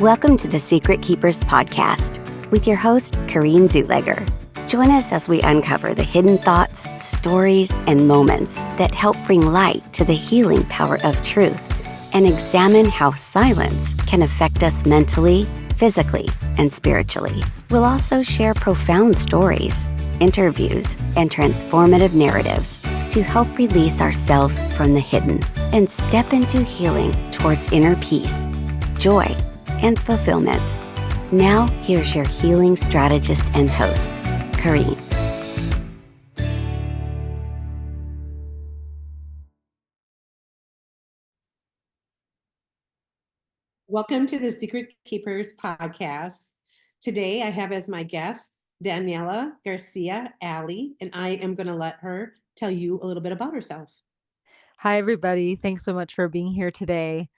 Welcome to the Secret Keepers podcast with your host, Kareen Zutleger. Join us as we uncover the hidden thoughts, stories, and moments that help bring light to the healing power of truth and examine how silence can affect us mentally, physically, and spiritually. We'll also share profound stories, interviews, and transformative narratives to help release ourselves from the hidden and step into healing towards inner peace, joy, and fulfillment. Now, here's your healing strategist and host, Kareen. Welcome to the Secret Keepers podcast. Today, I have as my guest Daniela Garcia Allie, and I am going to let her tell you a little bit about herself. Hi, everybody. Thanks so much for being here today.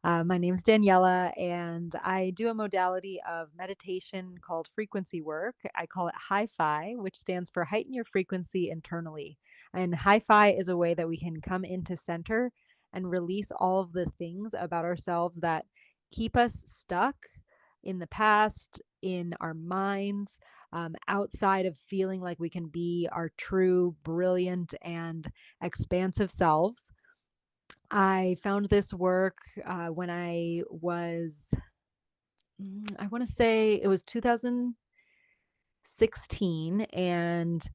My name is Daniela, and I do a modality of meditation called frequency work. I call it Hi-Fi, which stands for heighten your frequency internally. And Hi-Fi is a way that we can come into center and release all of the things about ourselves that keep us stuck in the past, in our minds, outside of feeling like we can be our true, brilliant, and expansive selves. I found this work when I was, I want to say it was 2016, and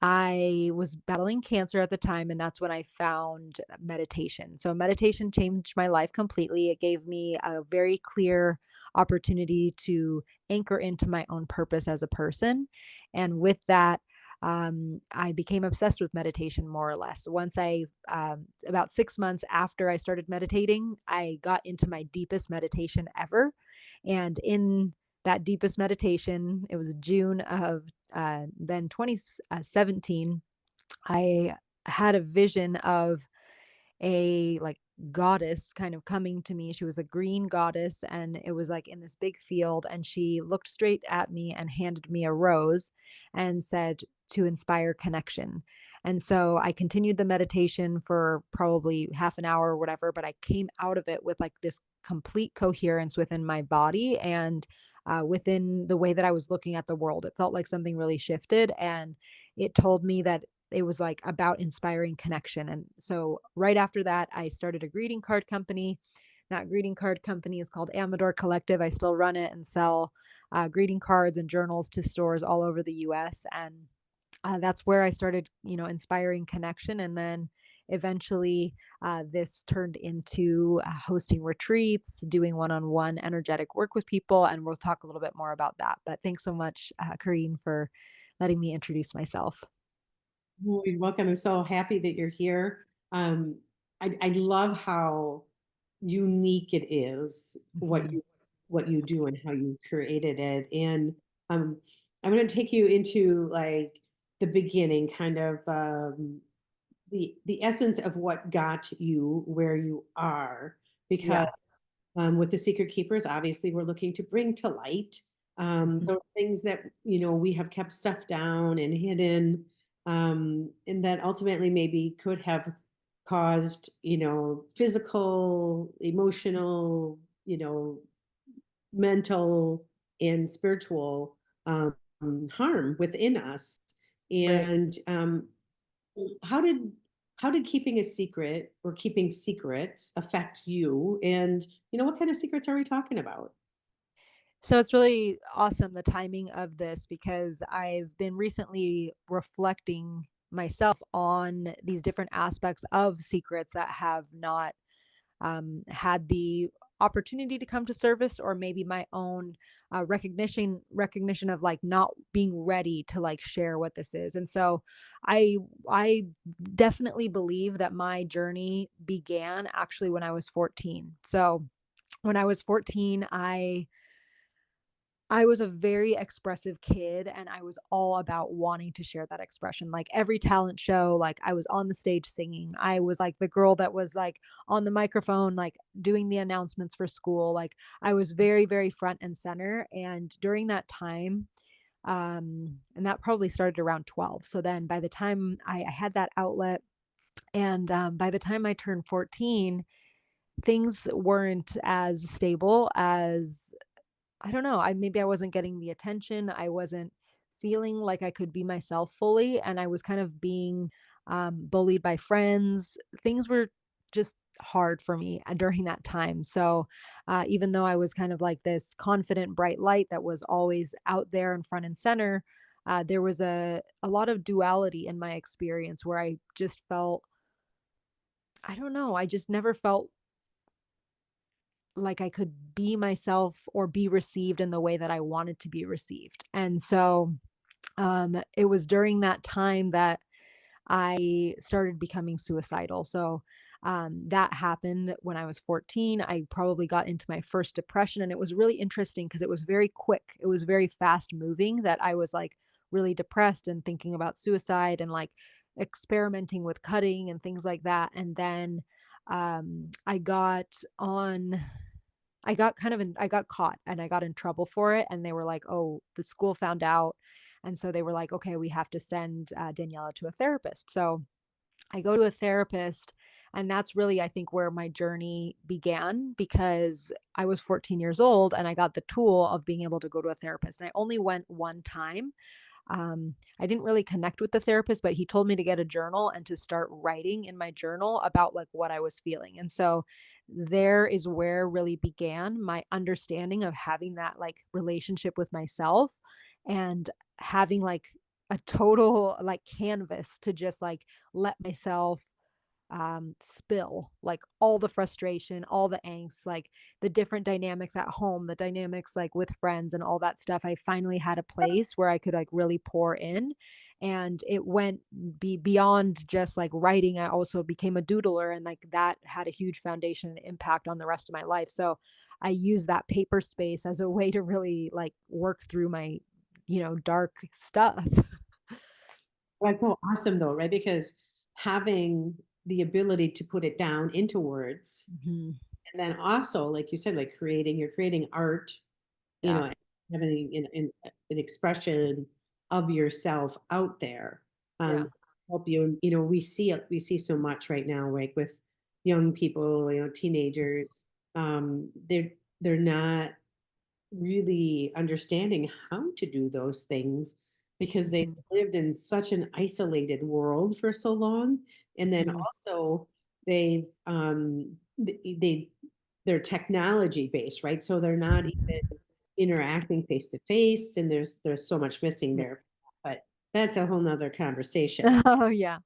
I was battling cancer at the time, and that's when I found meditation. So, meditation changed my life completely. It gave me a very clear opportunity to anchor into my own purpose as a person. And with that, I became obsessed with meditation more or less. About 6 months after I started meditating, I got into my deepest meditation ever. And in that deepest meditation, it was June of then 2017, I had a vision of a like goddess kind of coming to me. She was a green goddess, and it was like in this big field. And she looked straight at me and handed me a rose and said to inspire connection. And so I continued the meditation for probably half an hour or whatever, but I came out of it with like this complete coherence within my body and within the way that I was looking at the world. It felt like something really shifted, and it told me that it was like about inspiring connection. And so right after that, I started a greeting card company. That greeting card company is called Amador Collective. I still run it and sell greeting cards and journals to stores all over the US. And that's where I started, inspiring connection. And then eventually this turned into hosting retreats, doing one-on-one energetic work with people. And we'll talk a little bit more about that. But thanks so much, Kareen, for letting me introduce myself. You're welcome. I'm so happy that you're here. I love how unique it is Mhm. what you do and how you created it. And um, I'm going to take you into like the beginning, kind of the essence of what got you where you are, because Yeah. with the Secret Keepers, obviously we're looking to bring to light Mhm. those things that we have kept stuff down and hidden, and that ultimately maybe could have caused physical, emotional, mental, and spiritual harm within us. Right. And how did how did keeping a secret or keeping secrets affect you? And what kind of secrets are we talking about? So it's really awesome the timing of this because I've been recently reflecting myself on these different aspects of secrets that have not had the opportunity to come to service, or maybe my own recognition of like not being ready to like share what this is. And so I definitely believe that my journey began actually when I was 14. So when I was 14, I was a very expressive kid, and I was all about wanting to share that expression. Like every talent show, like I was on the stage singing. I was like the girl that was like on the microphone, like doing the announcements for school. Like I was very, very front and center. And during that time, and that probably started around 12. So then by the time I had that outlet, and by the time I turned 14, things weren't as stable as, I don't know, maybe I wasn't getting the attention. I wasn't feeling like I could be myself fully, and I was kind of being bullied by friends. Things were just hard for me during that time. So even though I was kind of like this confident, bright light that was always out there in front and center, there was a lot of duality in my experience where I just felt, I don't know, I just never felt like I could be myself or be received in the way that I wanted to be received. And so it was during that time that I started becoming suicidal. So that happened when I was 14. I probably got into my first depression, and it was really interesting because it was very quick. It was very fast moving that I was like really depressed and thinking about suicide and like experimenting with cutting and things like that. And then I got on I got kind of in I got caught and I got in trouble for it, and they were like, "Oh, the school found out." And so they were like, "Okay, we have to send Daniela to a therapist." So I go to a therapist, and that's really, I think, where my journey began, because I was 14 years old and I got the tool of being able to go to a therapist. And I only went one time. I didn't really connect with the therapist, but he told me to get a journal and to start writing in my journal about like what I was feeling. And so there is where really began my understanding of having that like relationship with myself, and having like a total like canvas to just like let myself spill like all the frustration, all the angst, like the different dynamics at home, the dynamics like with friends and all that stuff. I finally had a place where I could like really pour in. And it went beyond just like writing. I also became a doodler, and like that had a huge foundation and impact on the rest of my life. So I use that paper space as a way to really like work through my, dark stuff. That's so awesome though, right? Because having the ability to put it down into words, Mhm. and then also, like you said, like you're creating art, you Yeah. know, having an expression of yourself out there, Yeah. um, help you. You know, we see so much right now, like with young people, teenagers, they're not really understanding how to do those things because they've Mhm. lived in such an isolated world for so long. And then Mhm. also they're technology based, right? So they're not even interacting face to face, and there's so much missing Yeah. there. But that's a whole nother conversation Oh, yeah.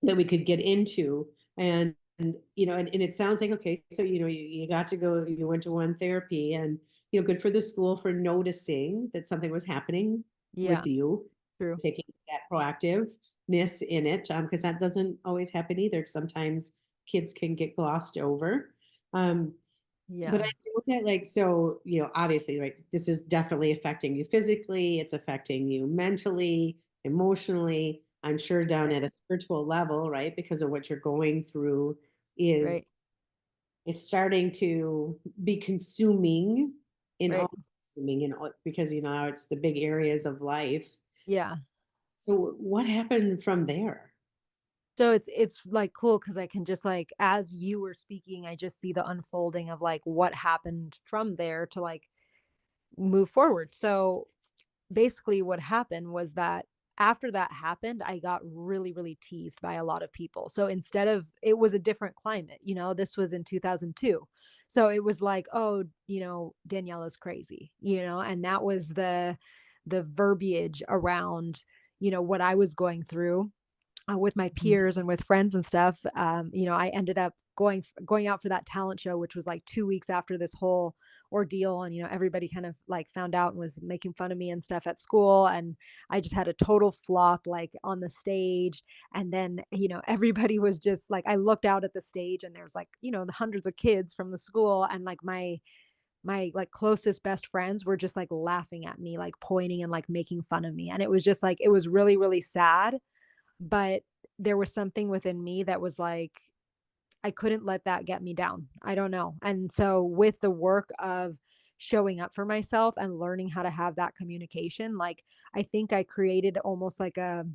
that we could get into. And it sounds like, okay, so you got to go, you went to one therapy, and good for the school for noticing that something was happening Yeah. with you, True. taking that proactiveness in it, because that doesn't always happen either. Sometimes kids can get glossed over. um, but I Yeah. know that, like, so, obviously, like, this is definitely affecting you physically, it's affecting you mentally, emotionally, I'm sure down Right. at a spiritual level, right? Because of what you're going through is Right. is starting to be consuming in Right. all consuming in all, because it's the big areas of life. Yeah. So what happened from there? So it's like cool because I can just like, as you were speaking, I just see the unfolding of like what happened from there to like move forward. So basically what happened was that after that happened, I got really, really teased by a lot of people. So instead of, it was a different climate, this was in 2002. So it was like, oh, Daniela's crazy, and that was the verbiage around, what I was going through with my Mhm. peers and with friends and stuff. I ended up going out for that talent show, which was like 2 weeks after this whole ordeal, and everybody kind of like found out and was making fun of me and stuff at school, and I just had a total flop like on the stage. And then everybody was just like, I looked out at the stage, and there's like the hundreds of kids from the school, and like my like closest best friends were just like laughing at me, like pointing and like making fun of me, and it was just like, it was really, really sad. But there was something within me that was like, I couldn't let that get me down. I don't know. And so with the work of showing up for myself and learning how to have that communication, like I think I created almost like a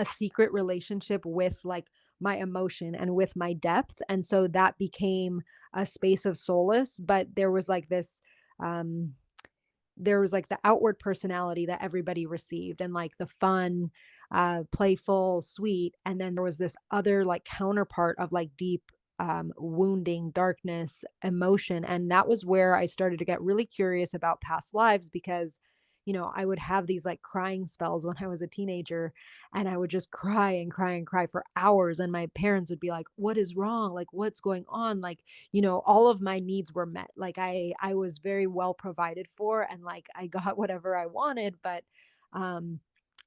secret relationship with like my emotion and with my depth. And so that became a space of solace. But um, there was like the outward personality that everybody received and like the fun, playful, sweet. And then there was this other like counterpart of like deep, wounding, darkness, emotion. And that was where I started to get really curious about past lives because, I would have these like crying spells when I was a teenager and I would just cry and cry and cry for hours. And my parents would be like, "What is wrong? Like, what's going on?" Like, all of my needs were met. Like I was very well provided for and like I got whatever I wanted, but um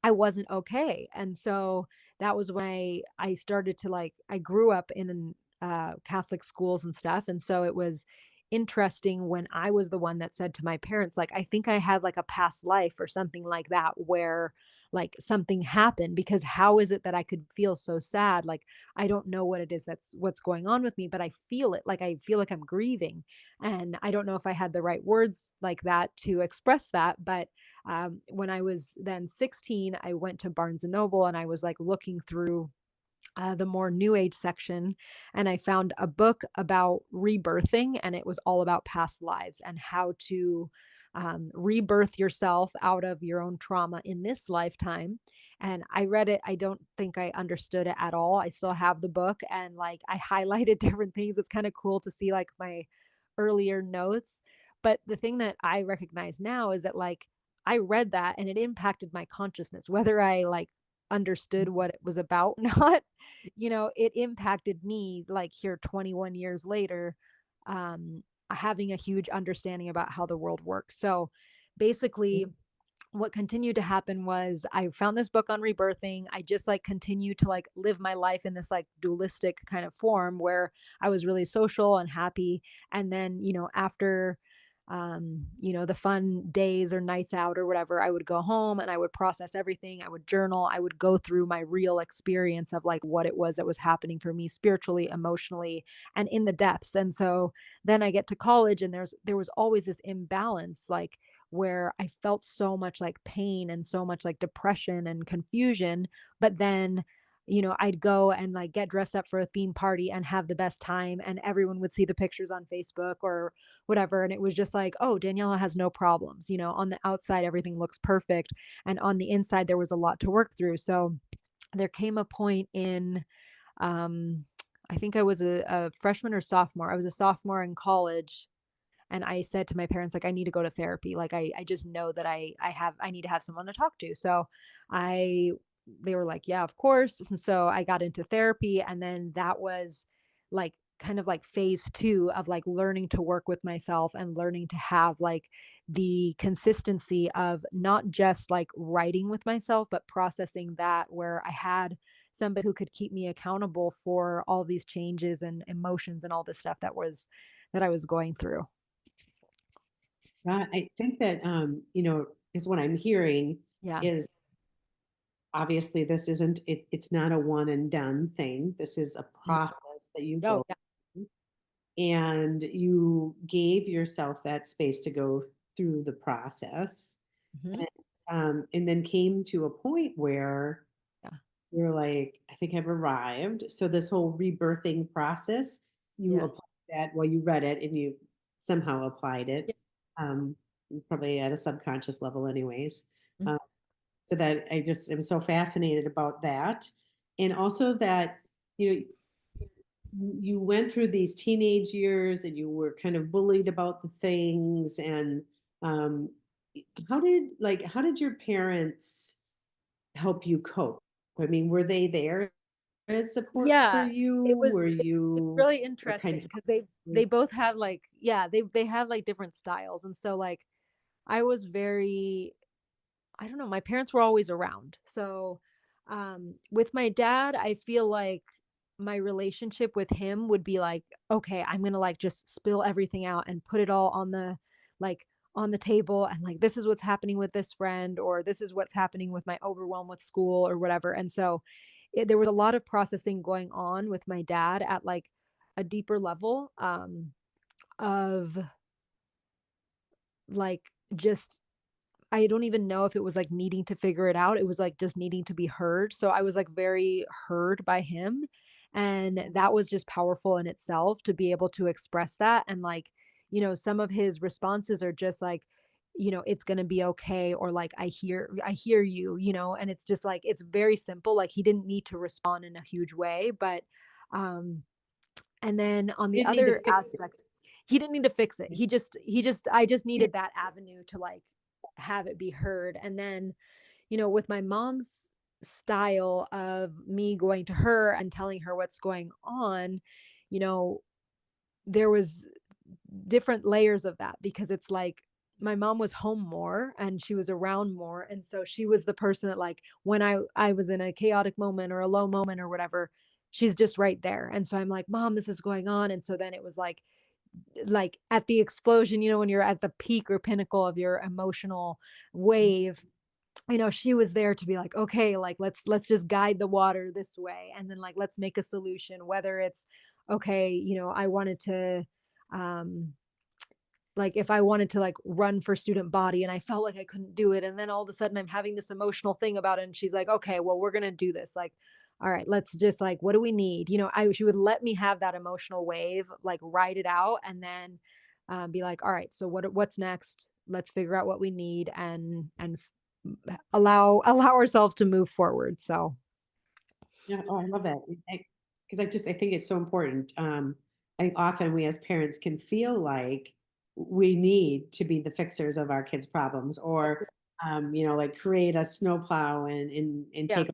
I wasn't okay. And so that was when I started to like I grew up in Catholic schools and stuff. And so it was interesting when I was the one that said to my parents, like, I think I had like a past life or something like that where like something happened because how is it that I could feel so sad? Like, I don't know what it is that's what's going on with me, but I feel it. Like, I feel like I'm grieving. And I don't know if I had the right words like that to express that. But when I was then 16, I went to Barnes and Noble and I was like looking through the more new age section, and I found a book about rebirthing, and it was all about past lives and how to rebirth yourself out of your own trauma in this lifetime. And I read it. I don't think I understood it at all. I still have the book and like I highlighted different things. It's kind of cool to see like my earlier notes. But the thing that I recognize now is that like I read that and it impacted my consciousness, whether I like understood what it was about or not. It impacted me like here 21 years later, um, having a huge understanding about how the world works. So basically, what continued to happen was I found this book on rebirthing. I just like continued to like live my life in this like dualistic kind of form where I was really social and happy. And then, after the fun days or nights out or whatever, I would go home and I would process everything. I would journal. I would go through my real experience of like what it was that was happening for me spiritually, emotionally, and in the depths. And so then I get to college and there was always this imbalance, like where I felt so much like pain and so much like depression and confusion. But then, I'd go and like get dressed up for a theme party and have the best time, and everyone would see the pictures on Facebook or whatever. And it was just like, oh, Daniela has no problems. On the outside, everything looks perfect. And on the inside, there was a lot to work through. So there came a point in, um, I think I was a freshman or sophomore. I was a sophomore in college and I said to my parents, like, I need to go to therapy. Like, I just know that I need to have someone to talk to. So I, they were like, yeah, of course. And so I got into therapy. And then that was like, kind of like phase two of like learning to work with myself and learning to have like the consistency of not just like writing with myself, but processing that where I had somebody who could keep me accountable for all these changes and emotions and all this stuff that I was going through. Yeah, I think that, is what I'm hearing Yeah. is obviously this isn't it's not a one and done thing. This is a Mhm. process that you Oh, go yeah. through, and you gave yourself that space to go through the process. Mhm. And then came to a point where Yeah. you're like, I think I've arrived. So this whole rebirthing process, you Yeah. applied that, well, you read it and you somehow applied Yeah. it, um, probably at a subconscious level, anyways. Mhm. Um, so that I just am so fascinated about that, and also that you know you went through these teenage years and you were kind of bullied about the things, and um, how did your parents help you cope? I mean, were they there as support for Yeah, you? Were it's you really kind interesting of because they both have like yeah, they have like different styles. And so like I was very I don't know, my parents were always around. So with my dad, I feel like my relationship with him would be like, okay, I'm gonna like just spill everything out and put it all like on the table and like this is what's happening with this friend or this is what's happening with my overwhelm with school or whatever. And so there was a lot of processing going on with my dad at like a deeper level of like just I don't even know if it was like needing to figure it out. It was like just needing to be heard. So I was like very heard by him. And that was just powerful in itself to be able to express that. And like, some of his responses are just like, it's going to be okay, or like, I hear you, and it's just like, it's very simple. Like, he didn't need to respond in a huge way, but um and then on the Didn't need to other fix it. aspect, he didn't need to fix it. I just needed that avenue to like have it be heard. And then, with my mom's style of me going to her and telling her what's going on, you know, there was different layers of that, because it's like my mom was home more and she was around more, and so she was the person that, like, when I was in a chaotic moment or a low moment or whatever, she's just right there. And so I'm like, mom, this is going on. And so then it was like at the explosion, when you're at the peak or pinnacle of your emotional wave, she was there to be like, okay, like, let's just guide the water this way, and then, like, let's make a solution, whether it's, okay, I wanted to, um like, if I wanted to, like, run for student body and I felt like I couldn't do it, and then all of a sudden I'm having this emotional thing about it, and she's like, okay, well, we're gonna do this, like, all right, let's just, like, what do we need, I she would let me have that emotional wave, like, ride it out, and then be like, all right, so what's next, let's figure out what we need, and allow ourselves to move forward. So Yeah, oh, I love that. Because I think it's so important. I often we as parents can feel like we need to be the fixers of our kids' problems, or like create a snowplow and yeah, take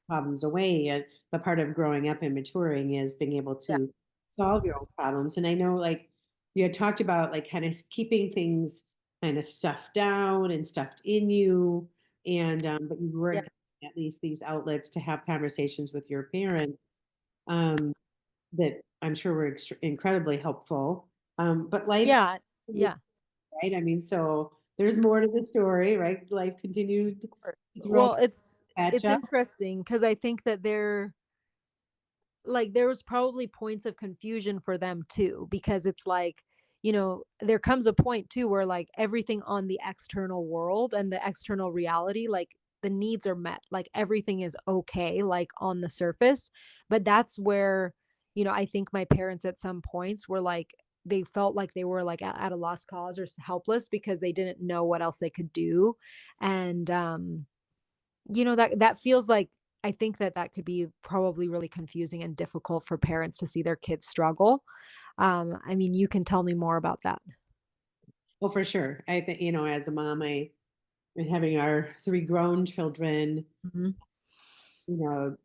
problems away. And the part of growing up and maturing is being able yeah, to solve your own problems. And I know, like, you had talked about, like, kind of keeping things kind of stuffed down and stuffed in you, and but you were yeah, at least these outlets to have conversations with your parents, um, that I'm sure were incredibly helpful. But life yeah, continued, yeah. right? I mean, so there's more to the story, right? Life continued to Sure. throw Well, at it's you. interesting because I think that there was probably points of confusion for them too, because it's like, there comes a point too where, like, everything on the external world and the external reality, like, the needs are met, like, everything is okay, like, on the surface. But that's where, I think my parents at some points were like, they felt like they were like at a lost cause, or helpless, because they didn't know what else they could do. And that feels like, I think that that could be probably really confusing and difficult for parents to see their kids struggle. I mean, you can tell me more about that. Well, for sure. I think, as a mom, and having our three grown children, Mhm. you know,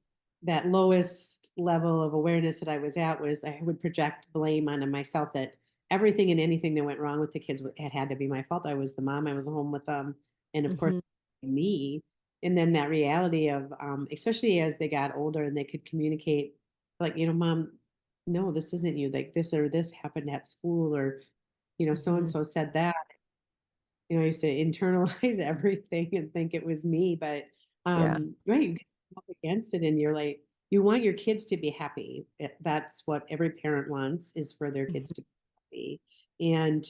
that lowest level of awareness that I was at was I would project blame onto myself, that everything and anything that went wrong with the kids had to be my fault. I was the mom. I was home with them, and of course, Mhm. me. And then that reality of, especially as they got older and they could communicate, like, mom, no, this isn't you. Like, this or this happened at school, or so and Mhm. so said that. I used to internalize everything and think it was me, but Yeah. right, you get up against it and you're like, you want your kids to be happy. That's what every parent wants, is for their Mhm. kids to be happy. And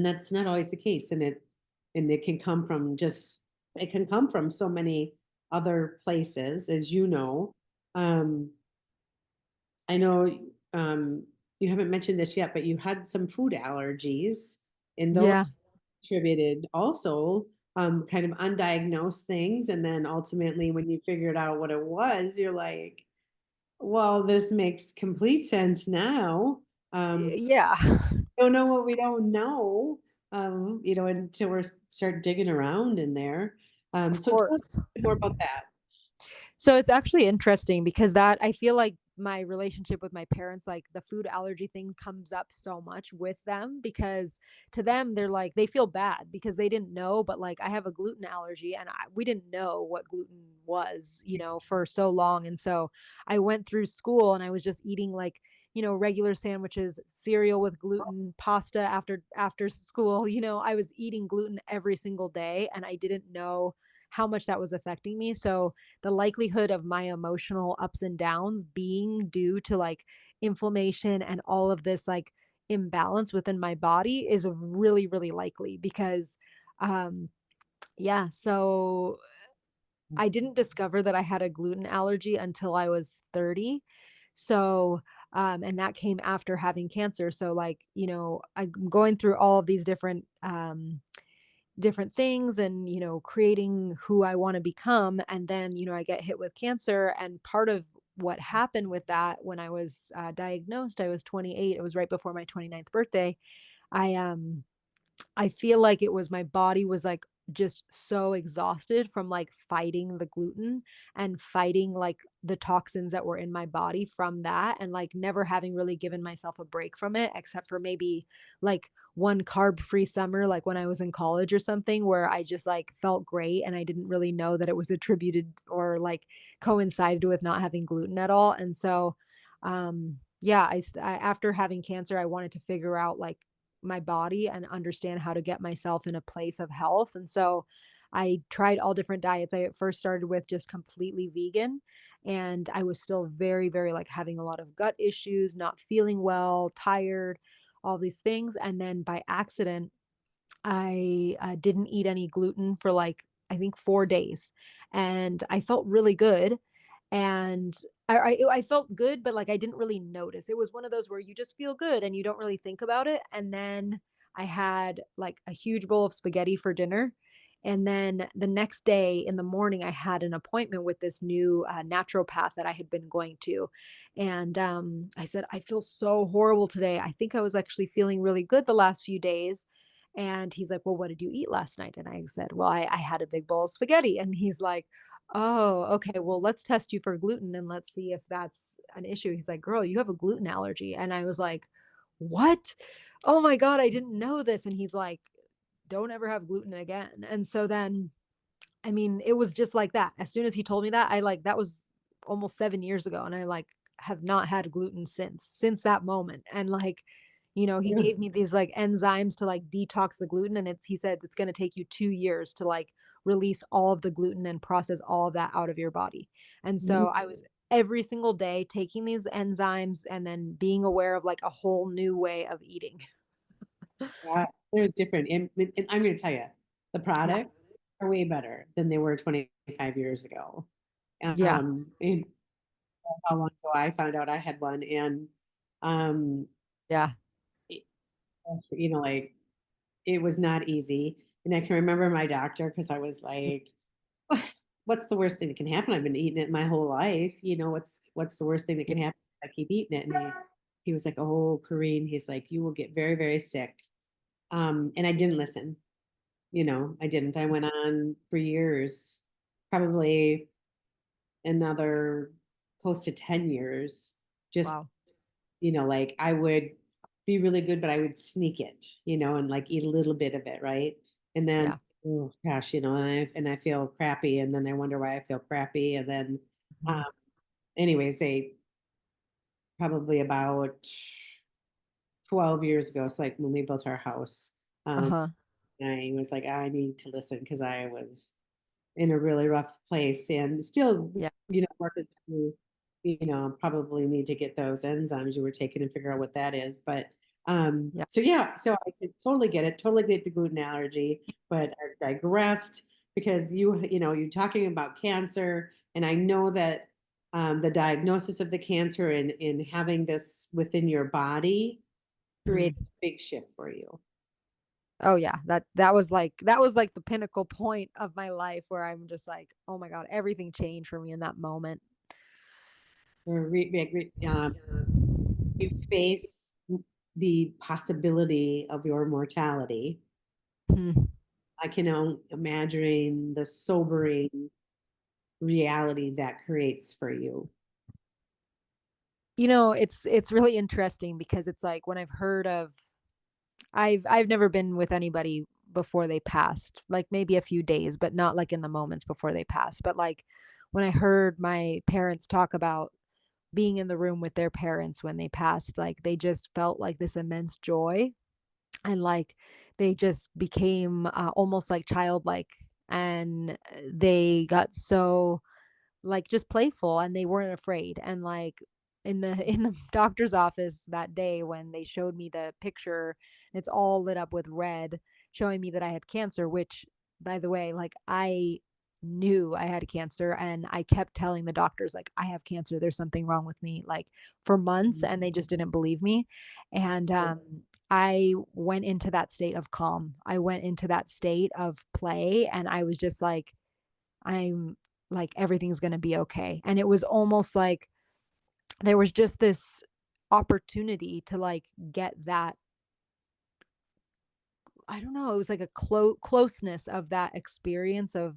that's not always the case. And it can come from so many other places, as you know. Um, I know, you haven't mentioned this yet, but you had some food allergies, and those Yeah. contributed also, kind of undiagnosed things. And then ultimately, when you figured out what it was, you're like, well, this makes complete sense now. Yeah. Don't know what we don't know, until we start digging around in there. Of So tell us course. a bit more about that. So it's actually interesting because that I feel like my relationship with my parents, like, the food allergy thing comes up so much with them, because to them, they're like, they feel bad because they didn't know, but like, I have a gluten allergy, and we didn't know what gluten was, for so long. And so I went through school and I was just eating, like, regular sandwiches, cereal with gluten, pasta after school, I was eating gluten every single day, and I didn't know how much that was affecting me. So the likelihood of my emotional ups and downs being due to, like, inflammation and all of this, like, imbalance within my body is really, really likely, because um yeah, so I didn't discover that I had a gluten allergy until I was 30. So, and that came after having cancer. So like, I'm going through all of these different things and, creating who I want to become. And then, I get hit with cancer. And part of what happened with that when I was diagnosed, I was 28. It was right before my 29th birthday. I, um, I feel like it was my body was like just so exhausted from like fighting the gluten and fighting like the toxins that were in my body from that, and like never having really given myself a break from it except for maybe like one carb free summer like when I was in college or something, where I just like felt great and I didn't really know that it was attributed or like coincided with not having gluten at all. And so yeah, after having cancer I wanted to figure out like my body and understand how to get myself in a place of health. And so I tried all different diets. I at first started with just completely vegan, and I was still very, very like having a lot of gut issues, not feeling well, tired, all these things. And then by accident, I didn't eat any gluten for like, I think 4 days. And I felt really good. And I felt good, but like I didn't really notice. It was one of those where you just feel good and you don't really think about it. And then I had like a huge bowl of spaghetti for dinner. And then the next day in the morning, I had an appointment with this new naturopath that I had been going to. And I said, I feel so horrible today. I think I was actually feeling really good the last few days. And he's like, well, what did you eat last night? And I said, well, I had a big bowl of spaghetti. And he's like, oh, okay, well, let's test you for gluten and let's see if that's an issue. He's like, girl, you have a gluten allergy. And I was like, what? Oh my God, I didn't know this. And he's like, don't ever have gluten again. And so then I mean, it was just like that. As soon as he told me that, I like that was almost 7 years ago, and I like have not had gluten since that moment. And like, he Yeah. gave me these like enzymes to like detox the gluten, and he said it's going to take you 2 years to like release all of the gluten and process all of that out of your body. And Mhm. so I was every single day taking these enzymes and then being aware of like a whole new way of eating. Yeah, there's different, and I'm going to tell you, the Yeah. products are way better than they were 25 years ago. Yeah. And how long ago I found out I had one, and um, Yeah. it, like it was not easy. And I can remember my doctor because I was like, "What's the worst thing that can happen? I've been eating it my whole life. What's the worst thing that Yeah. can happen if I keep eating it?" And he was like, "Oh, Corrine," he's like, "you will get very, very sick." And I didn't listen. I didn't. I went on for years, probably another close to 10 years, just, Wow. like I would be really good, but I would sneak it, and like eat a little bit of it, right? And then, Yeah. oh gosh, and I feel crappy, and then I wonder why I feel crappy. And then, um, Mhm. anyways, probably about 12 years ago, so like when we built our house, um, Uh-huh. I was like, I need to listen because I was in a really rough place and still, Yeah. working through, probably need to get those enzymes you were taking and figure out what that is. But Yeah. so yeah, so I could totally get it, totally get the gluten allergy, but I digressed because you're talking about cancer, and I know that the diagnosis of the cancer and having this within your body Mhm. created a big shift for you. Oh yeah, that was like the pinnacle point of my life where I'm just like, "Oh my God, everything changed for me in that moment." You face the possibility of your mortality. Hmm. I can only imagine the sobering reality that creates for you. It's really interesting because it's like when I've never been with anybody before they passed, like maybe a few days, but not like in the moments before they passed. But like when I heard my parents talk about being in the room with their parents when they passed, like they just felt like this immense joy, and like they just became almost like childlike, and they got so like just playful and they weren't afraid. And like in the doctor's office that day when they showed me the picture, it's all lit up with red showing me that I had cancer, which by the way, like I knew I had cancer, and I kept telling the doctors, like, I have cancer, there's something wrong with me, like, for months, Mhm. and they just didn't believe me. And Right. I went into that state of calm. I went into that state of play, and I was just like, I'm like, everything's going to be okay. And it was almost like there was just this opportunity to like get that, I don't know, it was like a closeness of that experience of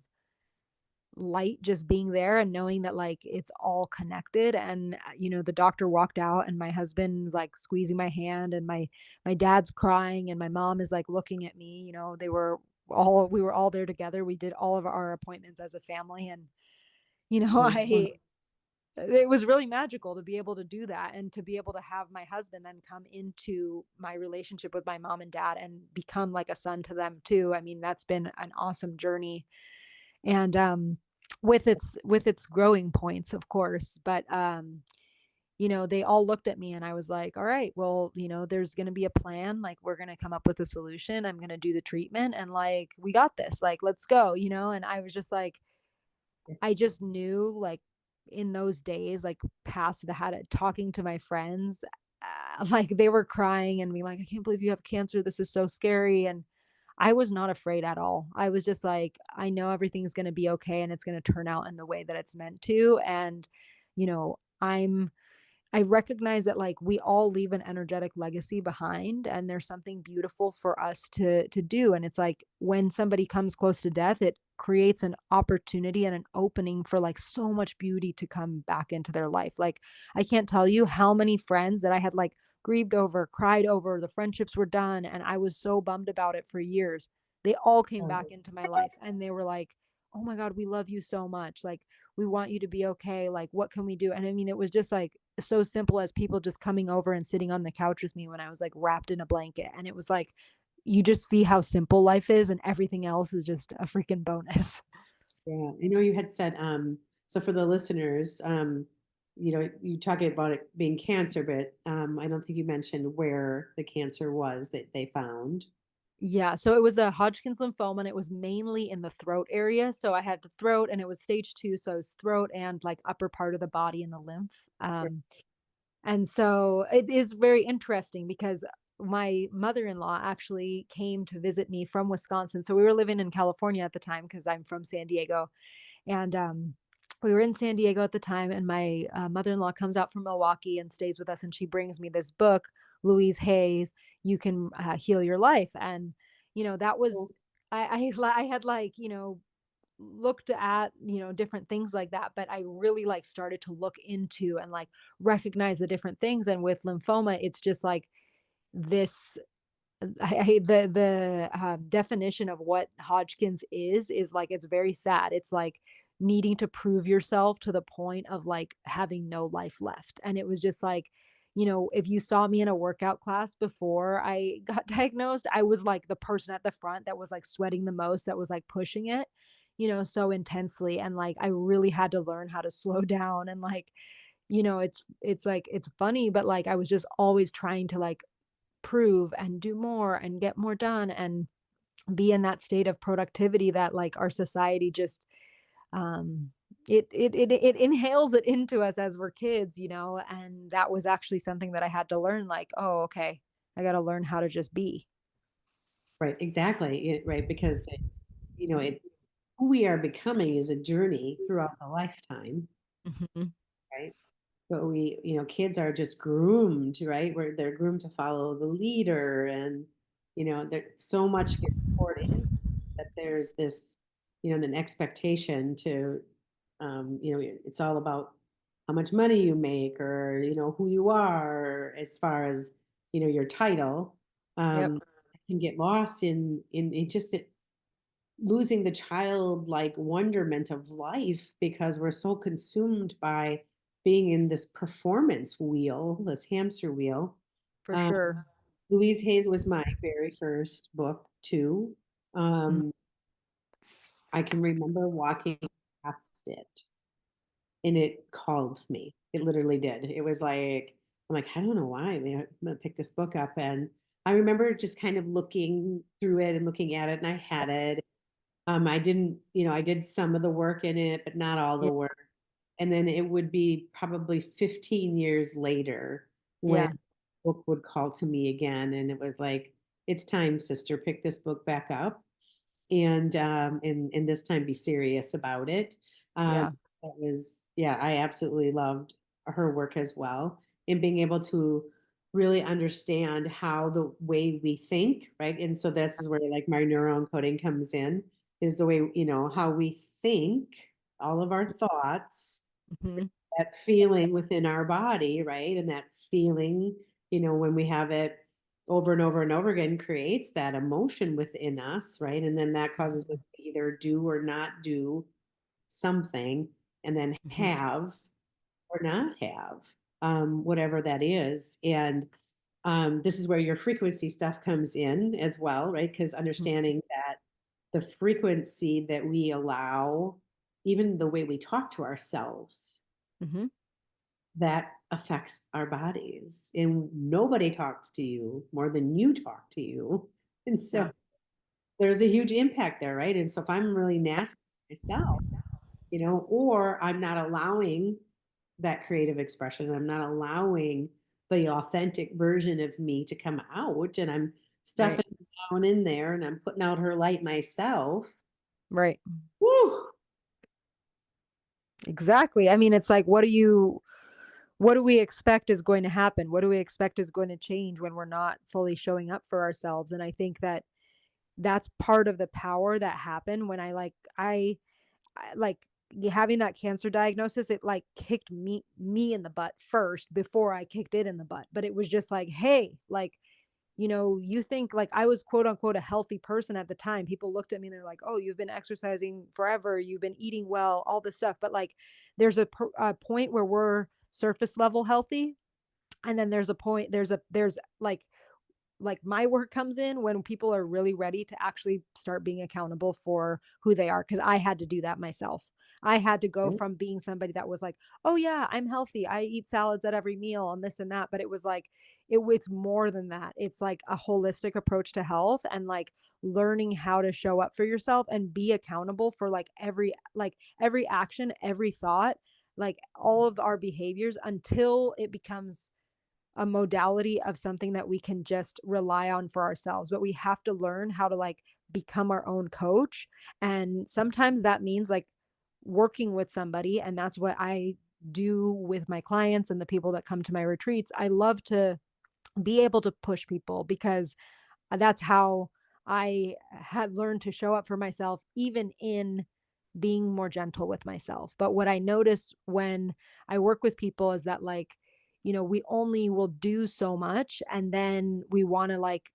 light just being there and knowing that like it's all connected. And the doctor walked out, and my husband like squeezing my hand, and my dad's crying, and my mom is like looking at me. We were all there together. We did all of our appointments as a family. And Oh, so I it was really magical to be able to do that, and to be able to have my husband then come into my relationship with my mom and dad and become like a son to them too. I mean, that's been an awesome journey. And with its growing points, of course. But they all looked at me, and I was like, all right, well, there's going to be a plan. Like, we're going to come up with a solution. I'm going to do the treatment, and like, we got this, like, let's go. And I was just like, I just knew, like, in those days, like, past the had it talking to my friends, like, they were crying and being like, "I can't believe you have cancer. This is so scary." And I was not afraid at all. I was just like, "I know everything's gonna be okay, and it's gonna turn out in the way that it's meant to." And, I recognize that like we all leave an energetic legacy behind, and there's something beautiful for us to do. And it's like when somebody comes close to death, it creates an opportunity and an opening for like so much beauty to come back into their life. Like, I can't tell you how many friends that I had like grieved over, cried over, the friendships were done, and I was so bummed about it for years. They all came oh, back into my life, and they were like, "Oh my God, we love you so much. Like, we want you to be okay. Like, what can we do?" And I mean, it was just like so simple as people just coming over and sitting on the couch with me when I was like wrapped in a blanket. And it was like, you just see how simple life is, and everything else is just a freaking bonus. yeah. I know you had said, so for the listeners, you talking about it being cancer, but I don't think you mentioned where the cancer was that they found. Yeah, so it was a Hodgkin's lymphoma, and it was mainly in the throat area. So I had the throat, and it was stage 2, so it was throat and like upper part of the body and the lymph. Right. And so it is very interesting because my mother-in-law actually came to visit me from Wisconsin. So we were living in California at the time because I'm from San Diego. And we were in San Diego at the time, and my mother-in-law comes out from Milwaukee and stays with us, and she brings me this book, Louise Hay's "You Can Heal Your Life." And that Cool. was, I had like looked at different things like that, but I really like started to look into and like recognize the different things. And with lymphoma, it's just like this, the definition of what Hodgkin's is like, it's very sad. It's like needing to prove yourself to the point of like having no life left. And it was just like, if you saw me in a workout class before I got diagnosed, I was like the person at the front that was like sweating the most, that was like pushing it, so intensely. And like I really had to learn how to slow down. And like, it's like it's funny, but like I was just always trying to like prove and do more and get more done and be in that state of productivity that like our society just um it inhales it into us as we're kids. And that was actually something that I had to learn, like, oh, okay, I got to learn how to just be. Right. Exactly. Right. Because who we are becoming is a journey throughout the lifetime. Mhm. Right. But kids are just groomed, right? Where they're groomed to follow the leader, and there so much gets poured in that there's this, an expectation to, it's all about how much money you make, or who you are as far as your title. Yep, It can get lost in just losing the childlike wonderment of life because we're so consumed by being in this performance wheel, this hamster wheel. for Um, sure. Louise Hayes was my very first book too. Mhm. Um, I can remember walking past it, and it called me. It literally did. It was like, I'm like, I don't know why. I mean, I'm gonna pick this book up, and I remember just kind of looking through it and looking at it, and I had it. I didn't, I did some of the work in it, but not all the Yeah. work. And then it would be probably 15 years later when Yeah. the book would call to me again. And it was like, it's time, sister, pick this book back up and this time be serious about it. Yeah. That was, yeah, I absolutely loved her work as well, and being able to really understand how the way we think, right? And so this is where like my neural encoding comes in, is the way, how we think, all of our thoughts, Mhm. that feeling within our body, right? And that feeling, when we have it over and over and over again, creates that emotion within us, right? And then that causes us to either do or not do something, and then Mhm. have or not have whatever that is. And this is where your frequency stuff comes in as well, right? Because Mhm. understanding that the frequency that we allow, even the way we talk to ourselves, Mhm. that affects our bodies. And nobody talks to you more than you talk to you. And so Yeah. there's a huge impact there, right? And so if I'm really nasty to myself, or I'm not allowing that creative expression, I'm not allowing the authentic version of me to come out, and I'm Right. stuffing down in there and I'm putting out her light myself. Right. Whew, Exactly. I mean, it's like, what do we expect is going to happen? What do we expect is going to change when we're not fully showing up for ourselves? And I think that that's part of the power that happened when I like having that cancer diagnosis. It like kicked me in the butt first before I kicked it in the butt. But it was just like, hey, like, you think like I was quote unquote a healthy person at the time. People looked at me and they're like, "Oh, you've been exercising forever. You've been eating well, all this stuff." But like, there's a point where we're surface level healthy, and then there's a point. There's like my work comes in when people are really ready to actually start being accountable for who they are, because I had to do that myself. I had to go right? from being somebody that was like, oh yeah, I'm healthy, I eat salads at every meal and this and that, but it was like it's more than that. It's like a holistic approach to health, and like learning how to show up for yourself and be accountable for like every action, every thought, like all of our behaviors, until it becomes a modality of something that we can just rely on for ourselves. But we have to learn how to like become our own coach. And sometimes that means like working with somebody. And that's what I do with my clients and the people that come to my retreats. I love to be able to push people, because that's how I had learned to show up for myself, even in being more gentle with myself. But what I notice when I work with people is that, like, we only will do so much, and then we want to, like,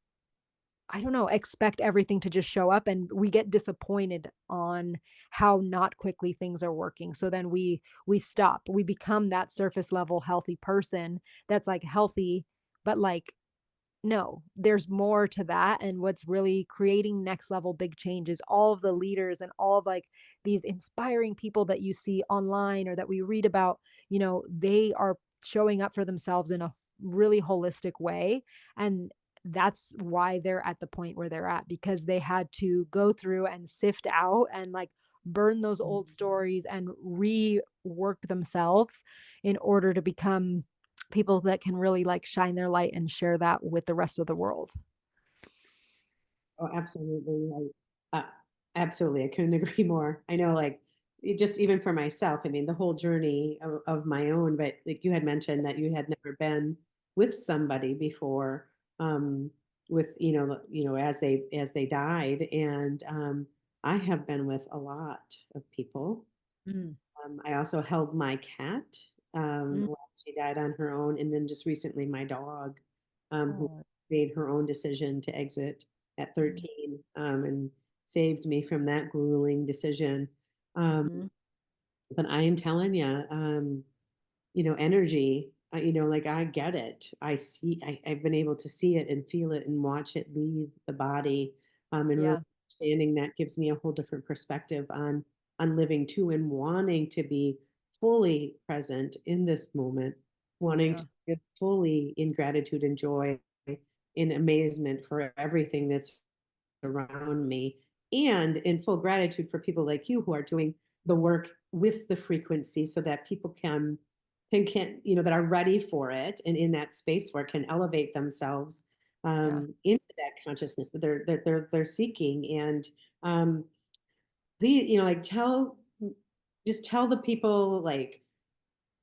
I don't know, expect everything to just show up, and we get disappointed on how not quickly things are working. So then we stop. We become that surface level healthy person that's like healthy, but like no, there's more to that. And what's really creating next level big change is all of the leaders and all of like these inspiring people that you see online or that we read about, they are showing up for themselves in a really holistic way. And that's why they're at the point where they're at, because they had to go through and sift out and like burn those old stories and rework themselves in order to become people that can really like shine their light and share that with the rest of the world. Oh, absolutely. Absolutely. I couldn't agree more. I know, like, it just even for myself, I mean, the whole journey of my own, but like you had mentioned that you had never been with somebody before, with, as they died. And I have been with a lot of people. Mm, I also held my cat mm, when she died on her own, and then just recently my dog, who oh, made her own decision to exit at mm, 13, and saved me from that grueling decision. Um, mhm, but I am telling you, energy, like I get it. I've been able to see it and feel it and watch it leave the body. And really yeah, understanding that gives me a whole different perspective on living too, and wanting to be fully present in this moment, wanting yeah, to live fully in gratitude and joy, in amazement for everything that's around me, and in full gratitude for people like you who are doing the work with the frequency so that people can that are ready for it and in that space where can elevate themselves Yeah. into that consciousness that they're seeking. And um, like just tell the people, like,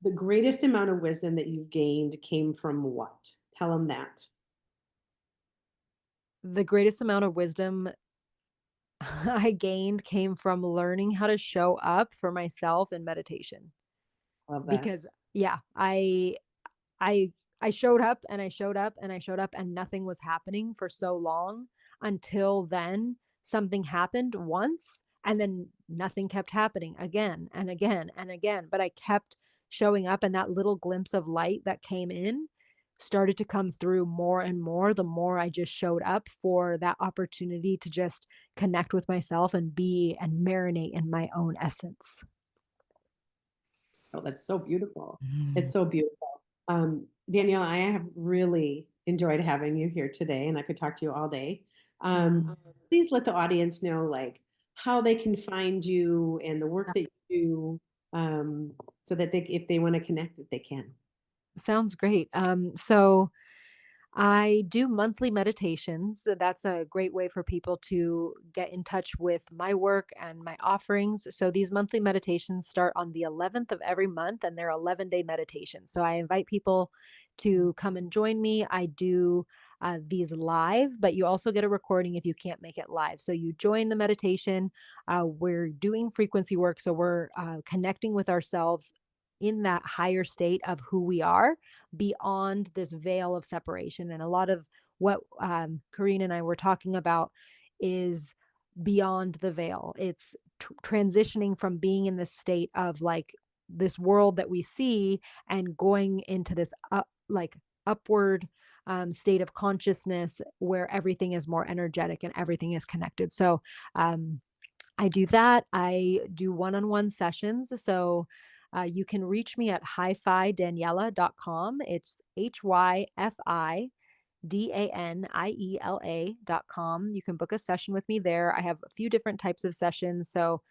the greatest amount of wisdom that you've gained came from what? Tell them that. The greatest amount of wisdom I gained came from learning how to show up for myself in meditation. Love that. Because yeah, I I showed up and I showed up and I showed up and nothing was happening for so long until then something happened once and then nothing kept happening again and again and again. But I kept showing up and that little glimpse of light that came in started to come through more and more the more I just showed up for that opportunity to just connect with myself and be and marinate in my own essence. Oh, that's so beautiful. It's Mm. so beautiful. Danielle, I have really enjoyed having you here today, and I could talk to you all day. Mhm. Please let the audience know, like, how they can find you and the work that you do, so that if they want to connect, that they can. Sounds great. So I do monthly meditations. So that's a great way for people to get in touch with my work and my offerings. So these monthly meditations start on the 11th of every month and they're 11-day meditations. So I invite people to come and join me. I do these live, but you also get a recording if you can't make it live. So you join the meditation. We're doing frequency work. So we're connecting with ourselves in that higher state of who we are beyond this veil of separation. And a lot of what Kareen and I were talking about is beyond the veil. It's transitioning from being in this state of like this world that we see and going into this like upward state of consciousness where everything is more energetic and everything is connected. So I do that. I do one-on-one sessions. So you can reach me at hi-fi-daniela.com. It's HYFIDANIELA.com. You can book a session with me there. I have a few different types of sessions. So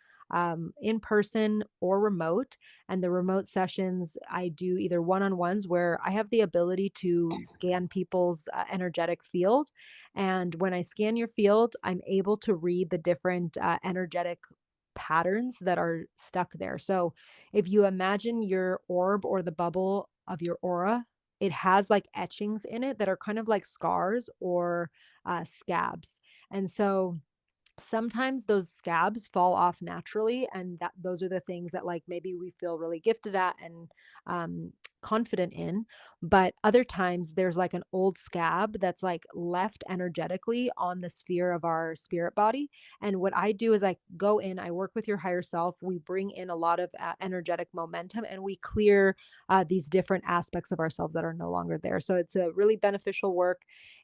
in person or remote. And the remote sessions, I do either one on ones where I have the ability to scan people's energetic field. And when I scan your field, I'm able to read the different energetic patterns that are stuck there. So if you imagine your orb or the bubble of your aura, it has like etchings in it that are kind of like scars or scabs. And so sometimes those scabs fall off naturally and that those are the things that like maybe we feel really gifted at and confident in, but other times there's like an old scab that's like left energetically on the sphere of our spirit body. And what I do is I go in, I work with your higher self, we bring in a lot of energetic momentum and we clear these different aspects of ourselves that are no longer there. So it's a really beneficial work.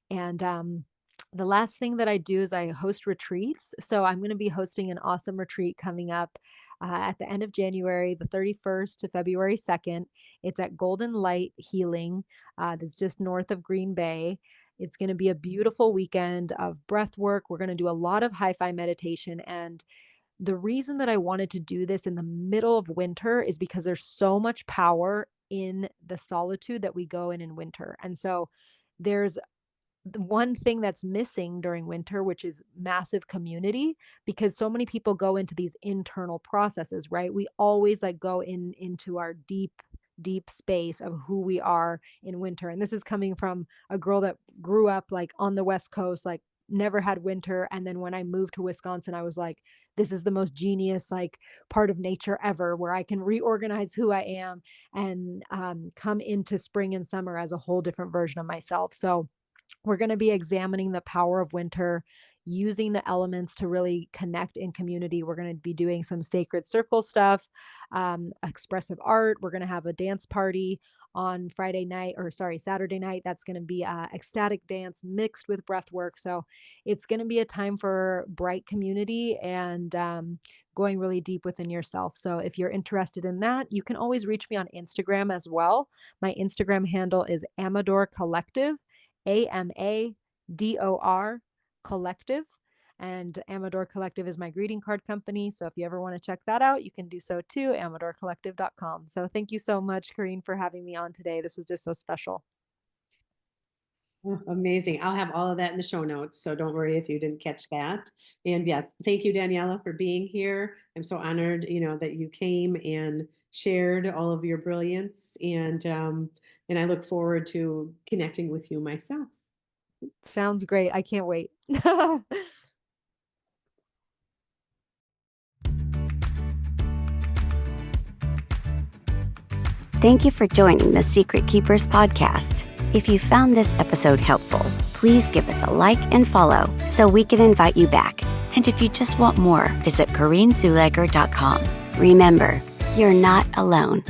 And the last thing that I do is I host retreats. So I'm going to be hosting an awesome retreat coming up at the end of January, the 31st to February 2nd. It's at Golden Light Healing, that's just north of Green Bay. It's going to be a beautiful weekend of breath work. We're going to do a lot of hi-fi meditation. And the reason that I wanted to do this in the middle of winter is because there's so much power in the solitude that we go in winter. And so there's the one thing that's missing during winter, which is massive community, because so many people go into these internal processes, right? We always like go into our deep space of who we are in winter. And this is coming from a girl that grew up like on the West Coast, like never had winter. And then when I moved to Wisconsin, I was like, this is the most genius like part of nature ever, where I can reorganize who I am and come into spring and summer as a whole different version of myself. So we're going to be examining the power of winter, using the elements to really connect in community. We're going to be doing some sacred circle stuff, expressive art. We're going to have a dance party on Friday night, or sorry, Saturday night. That's going to be ecstatic dance mixed with breath work. So it's going to be a time for bright community and going really deep within yourself. So if you're interested in that, you can always reach me on Instagram as well. My Instagram handle is Amador Collective. AMADOR Collective. And Amador Collective is my greeting card company. So if you ever want to check that out, you can do so too, amadorcollective.com. So thank you so much, Kareen, for having me on today. This was just so special. Oh, amazing. I'll have all of that in the show notes, so don't worry if you didn't catch that. And yes, thank you, Daniela, for being here. I'm so honored, that you came and shared all of your brilliance, and I look forward to connecting with you myself. Sounds great. I can't wait. Thank you for joining the Secret Keepers podcast. If you found this episode helpful, please give us a like and follow so we can invite you back. And if you just want more, visit KareenZuleger.com. Remember, you're not alone.